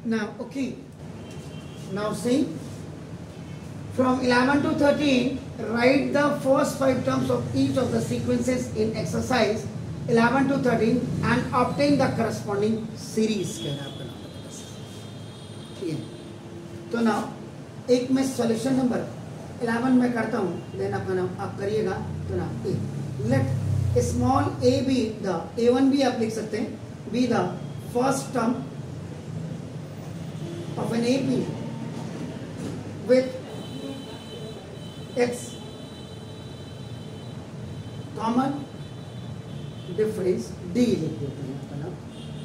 Now, okay. Now see, from 11 to 13, write the first 5 terms of each of the sequences in exercise 11 to 13 and obtain the corresponding series. कह रहा है आपका नाम, ठीक है. तो now एक मैं solution number 11 में करता हूँ, then आपका नाम आप करिएगा. तो now let small a be the a1 भी आप लिख सकते हैं, be the first term of an AP with x common difference d लिख देते हैं आपका नाम.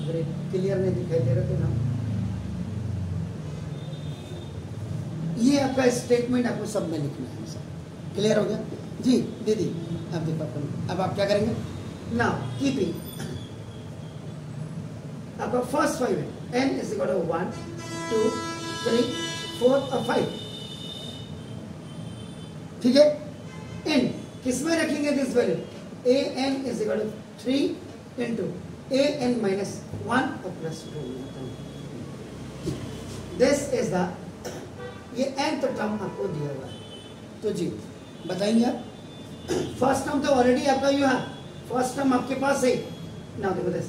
अगर क्लियर नहीं दिखाई दे रहा तो ना, ये आपका स्टेटमेंट आपको सब में लिखना है. सब क्लियर हो गया जी दीदी. आप देखो अब आप क्या करेंगे. नाउ कीपिंग आपका फर्स्ट 5 है, n is equal to 1 2 3 4 और 5, ठीक है. n किसमें रखेंगे this value. a n is equal to 3 into a n minus 1 और प्लस 2. दिस इज द, ये nth टर्म आपको दिया हुआ है. तो जी बताएंगे आप. फर्स्ट टर्म तो ऑलरेडी आपका यू है, फर्स्ट टर्म आपके पास है ना. देखो this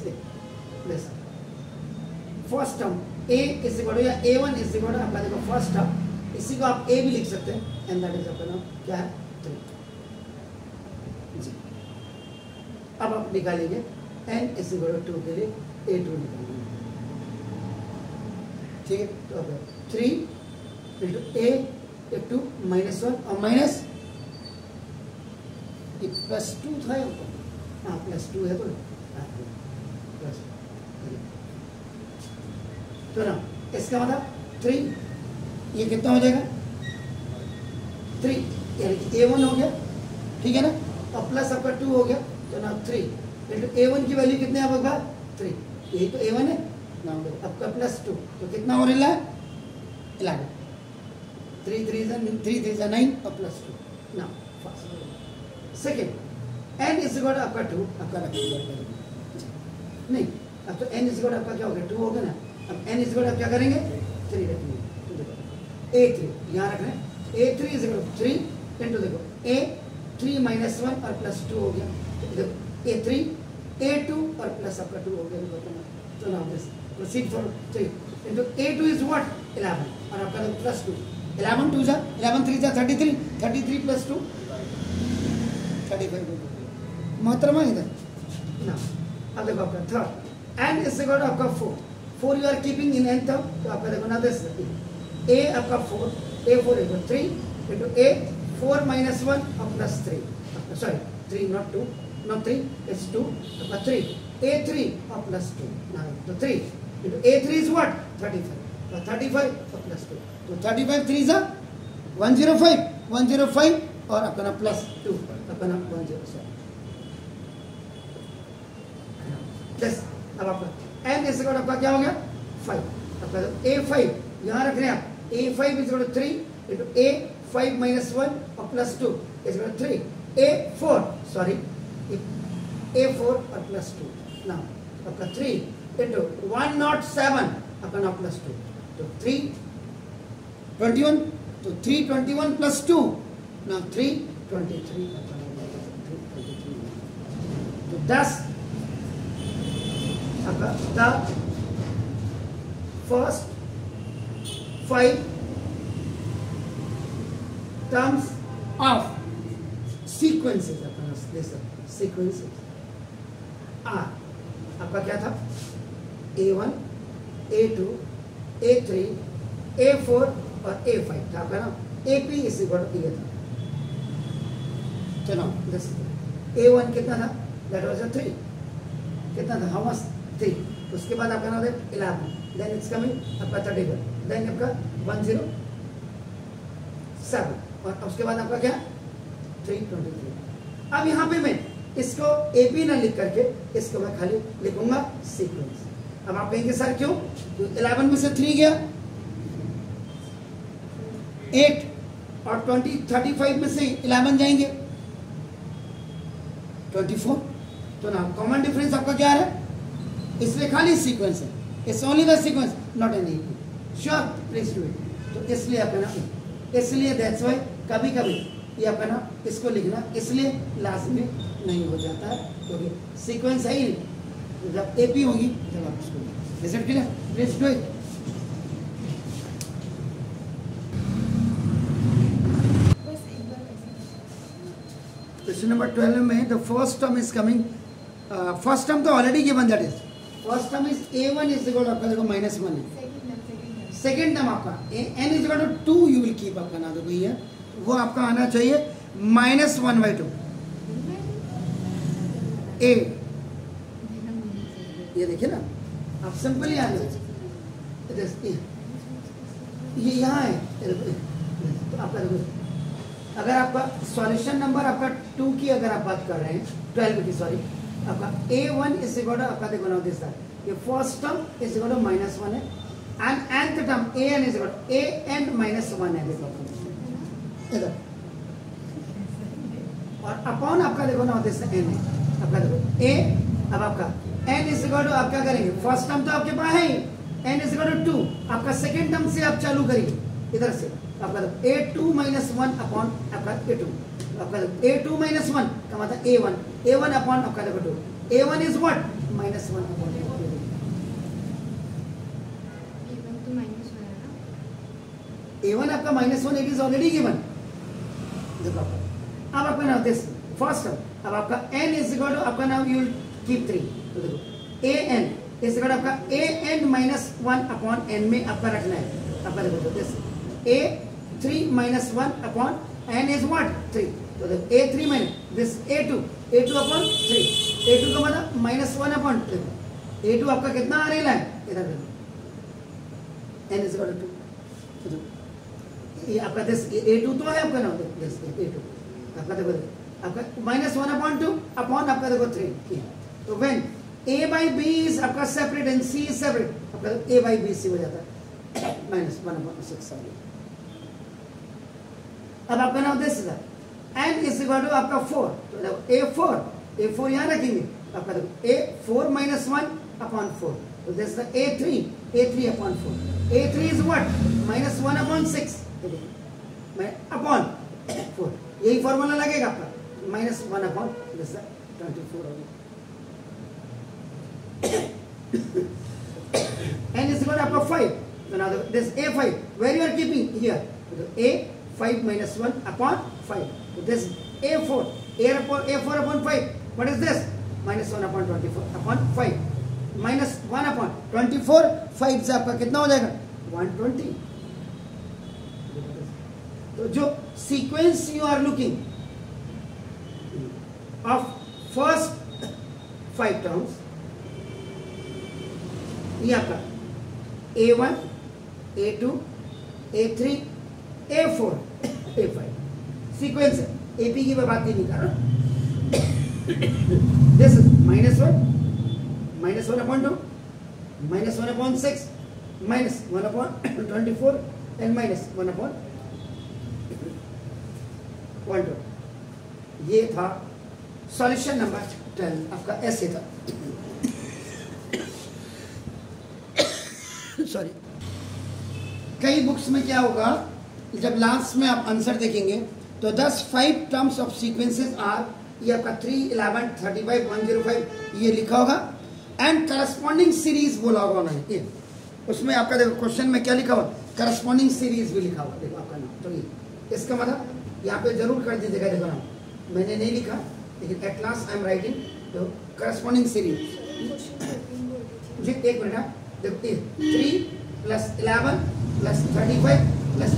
first term a is equal to या a1 इज इक्वल टू आपका देखो फर्स्ट टर्म, इसी को आप a भी लिख सकते हैं एंड दैट इज आपका नाम क्या है 3 जी. अब आप निकालेंगे n इज इक्वल टू 2 के लिए a2 निकालेंगे, ठीक है. तो अब 3 इंटू a2 माइनस 1 और माइनस प्लस 2 था. हाँ प्लस 2 है तो प्लस. तो ना इसका मतलब 3, ये कितना हो जाएगा 3, यानी कि a1 हो गया, ठीक है ना. और प्लस आपका 2 हो गया. तो ना 3 इंटू a1 की वैल्यू कितने आपका 3, यही तो a1 है ना. आपका प्लस 2 तो कितना हो रहा है 11. 3 3 9 और प्लस 2 ना. सेकेंड n इज इक्वल आपका 2 आपका रखिएगा नहीं. अब तो n इज इक्वल आपका क्या हो गया 2 हो गया ना. अब n इज इक्वल आप क्या करेंगे 3 रखेंगे. तो देखो a3 यहाँ रख रहे हैं, a3 इज इक्वल 3 इंटू देखो a3 माइनस 1 और प्लस 2 हो गया. तो देखो a3 a2 और प्लस आपका 2 हो गया. तो now this proceed for 3 into a2 is what 11 और आपका प्लस 2. 11 2 जा 11 3 जा 33, 33 प्लस 2 35. मोहतरमा इधर ना. अब देखो आपका third n is equal to आपका 4 you are keeping in n term. तो आपका देखो ना दिस a आपका 4 a4 equal 3 into a 4 minus 1 और plus 3, sorry 3 not 2 not 3 it's 2 आपका 3 a3 और प्लस 2 ना. तो 3 इंटू a3 इज व्हाट 35 और 35 और प्लस 2. तो 35 3 जा 105 और आपका ना प्लस 2 आपका ना 107. अब आपका n इज इक्वल आपका क्या हो गया 5. आपका a5 यहाँ रख रहे हैं आप. a5 is equal 3 into a5 minus 1 और plus 2 is equal 3 a4 sorry a4 और प्लस 2 ना. आपका 3 इंटू 107 आपका ना प्लस 2. तो 3 21 तो 321 प्लस 2 ना 323. तो 10 आपका the first 5 terms of sequences अपना सीक्वेंसेस आर आपका क्या था a1 a2 a3 a4 और a5 था आपका ना. ap इज इक्वल टू ये था. चलो दिस a1 कितना था दैट वाज 3 कितना था हाउ मच 3. उसके बाद आपका नाम है 11 देन इट्स कमिंग आपका 31 देन आपका 107 और उसके बाद आपका क्या 323. अब यहाँ पे मैं इसको AP ना लिख करके इसको मैं खाली लिखूंगा सीक्वेंस. अब आप कहेंगे सर क्यों 11 में से 3 गया 8 और 35 में से 11 जाएंगे 24. तो ना कॉमन डिफरेंस आपका क्या है इसलिए खाली सीक्वेंस है. It's only the sequence not an A P. Sure, please do it. तो इसलिए आपका ना, इसलिए दैट्स वाई कभी कभी ये आपका ना इसको लिखना इसलिए लाजमी नहीं हो जाता है क्योंकि सीक्वेंस है ही नहीं। जब ए पी होगी तब आप इसको is it clear? Please do it. Question number 12 में the first term is coming, first term तो already given, that is first term is a1 is equal आपका देखो -1 है। सेकेंड टर्म आपका n is equal to 2 you will keep आपका ना देखो ये वो आपका आना चाहिए -1/2 a। ये देखिए ना आप सिंपल ही आने ये यहाँ है तो आपका देखो अगर आपका सॉल्यूशन नंबर आपका 2 की अगर आप बात कर रहे हैं 12 की सॉरी आपका a1 इज इक्वल टू आपका देखो ना दिस ये first term is equal to -1 है and nth term an is equal to an -1 है देखो इधर और अपॉन आपका देखो ना दिस n है आपका देखो a। अब आपका n इज इक्वल टू आप क्या करेंगे फर्स्ट टर्म तो आपके पास है ही n इज इक्वल टू 2 आपका सेकंड टर्म से आप चालू करिए इधर से आपका a2 -1 अपॉन आपका a2 आपका a2 -1 का मतलब a1 अपॉन आपका देखो 2 a1 is what -1 upon a1 आपका -1 इट इज ऑलरेडी गिवन। देखो अब आपका नाउ दिस फर्स्ट टर्म अब आपका n इज इक्वल टू आपका नाउ यू विल कीप 3 तो देखो an इज इक्वल टू आपका an -1 अपॉन n में आपका रखना है आपका देखो this a3 -1 upon n is what 3 तो देखो a3 minus this a2 upon 3 a2 का मतलब -1 अपॉन 3 a2 आपका कितना आ रहा है इधर देखो n इज इक्वल टू 2 ये आपका दिस a2 तो है आपका ना दिस a2 आपका देखो आपका -1 अपॉन 2 अपॉन आपका देखो 3 तो when a by b is आपका separate and c is separate आपका a by b c हो जाता है -1 अपॉन 6 आ गया। अब आपका now this is n is equal to आपका 4 तो देखो a4 यहां रखेंगे आपका देखो a4 -1 अपॉन 4 तो this is a3 upon 4 a3 is what -1 upon 6 मैं अपॉन 4 यही फॉर्मूला लगेगा आपका -1 अपॉन दिस 24 हो गया। n is equal to आपका 5 so now this a5 where you are keeping here so a5 -1 upon 5 so this a4 upon 5 what is this -1 upon 24 upon 5 -1 upon 24 5 से आपका कितना हो जाएगा 120। तो जो sequence you are looking of first 5 terms ये आपका a1 a2 a3 a4 a5 sequence है AP की मैं बात ही नहीं कर रहा। This is -1 upon 2 -1 upon 6 -1 upon 24 and -1 upon 1 ये था सॉल्यूशन नंबर 12 आपका ऐसे था सॉरी। कई बुक्स में क्या होगा जब लास्ट में आप आंसर देखेंगे तो 5 टर्म्स ऑफ सीक्वेंसेस आर ये आपका 3 11 35 105 ये लिखा होगा एंड करस्पॉन्डिंग सीरीज बोला होगा उन्होंने उसमें आपका देखो क्वेश्चन में क्या लिखा हुआ करस्पॉन्डिंग सीरीज भी लिखा हुआ देखो आपका नाम तो ये इसका मतलब यहाँ पे जरूर कर दीजिएगा देखो नाम मैंने नहीं लिखा लेकिन at last I am writing तो करस्पॉन्डिंग सीरीज जी एक मिनट देखो 3 + 11 + 35 + 10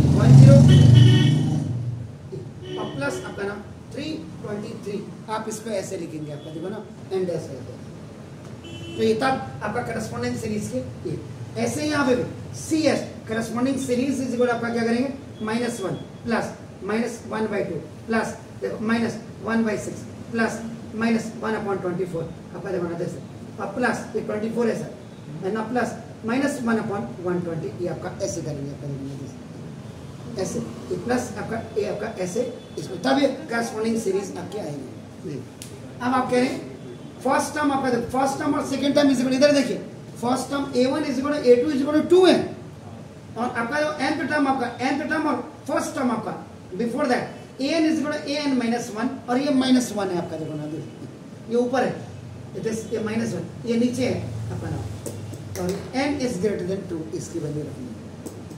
और प्लस आपका ना 323 आप इसको ऐसे लिखेंगे आपका देखो ना एंड ऐसे तो ये तब आपका करस्पॉन्डिंग सीरीज के ये ऐसे ही यहाँ पे CS corresponding series is equal आपका क्या करेंगे -1 प्लस -1/2 प्लस देखो -1/6 प्लस -1/24 आपका देखो ना जैसे अब प्लस ये 24 है सर है ना प्लस -1/120 ये आपका ऐसे करेंगे आपका ऐसे ये प्लस आपका ये आपका ऐसे इसमें तब ये करस्पॉन्डिंग सीरीज आपके आएंगे। अब आप कह रहे हैं फर्स्ट टर्म आपका फर्स्ट टर्म और सेकंड टर्म इज इक्वल इधर देखिए first term a1 is equal to a2 is equal to 2 है, और आपका जो nth टर्म और फर्स्ट टर्म आपका before that an is equal to an minus 1, और ये माइनस 1 है आपका, देखो ना, ये ऊपर है, ये माइनस 1, ये नीचे है आपका नाम, और n इज ग्रेटर देन 2 इसकी वैल्यू रखनी है।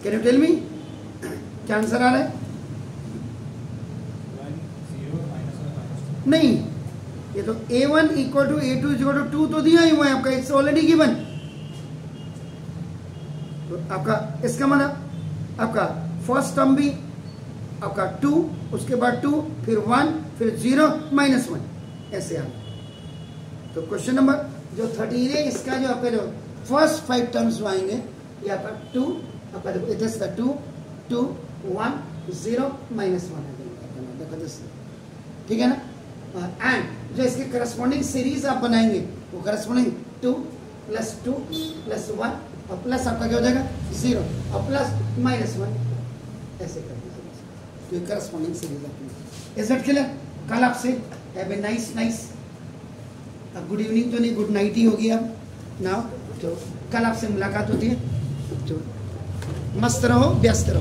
कैन यू टेल मी क्या आंसर आ रहा है? नहीं, ये तो a1 equal to a2 equal to 2 तो दिया ही हुआ है आपका, इट्स ऑलरेडी गिवन। तो आपका इसका मतलब आपका फर्स्ट टर्म भी आपका 2, उसके बाद 2, फिर 1, फिर 0, माइनस 1, ऐसे आ। तो क्वेश्चन नंबर जो 13 है, इसका जो आपका जो फर्स्ट 5 टर्म्स जो आएंगे, ये आपका 2, आपका देखो इट इज द 2, 2, 1, 0, माइनस 1 है, देखो दिस, ठीक है ना। एंड जो इसके करस्पॉन्डिंग सीरीज आप बनाएंगे, वो करस्पॉन्डिंग 2 प्लस 2 प्लस 1 और प्लस आपका क्या हो जाएगा 0 और प्लस माइनस 1, ऐसे कर दीजिए। तो ये करस्पॉन्डिंग सीरीज आपकी। Is it clear? कल आपसे हैव ए नाइस अब गुड इवनिंग तो नहीं, गुड नाइट ही होगी अब नाउ। तो कल आपसे मुलाकात होती है, तो मस्त रहो, व्यस्त रहो।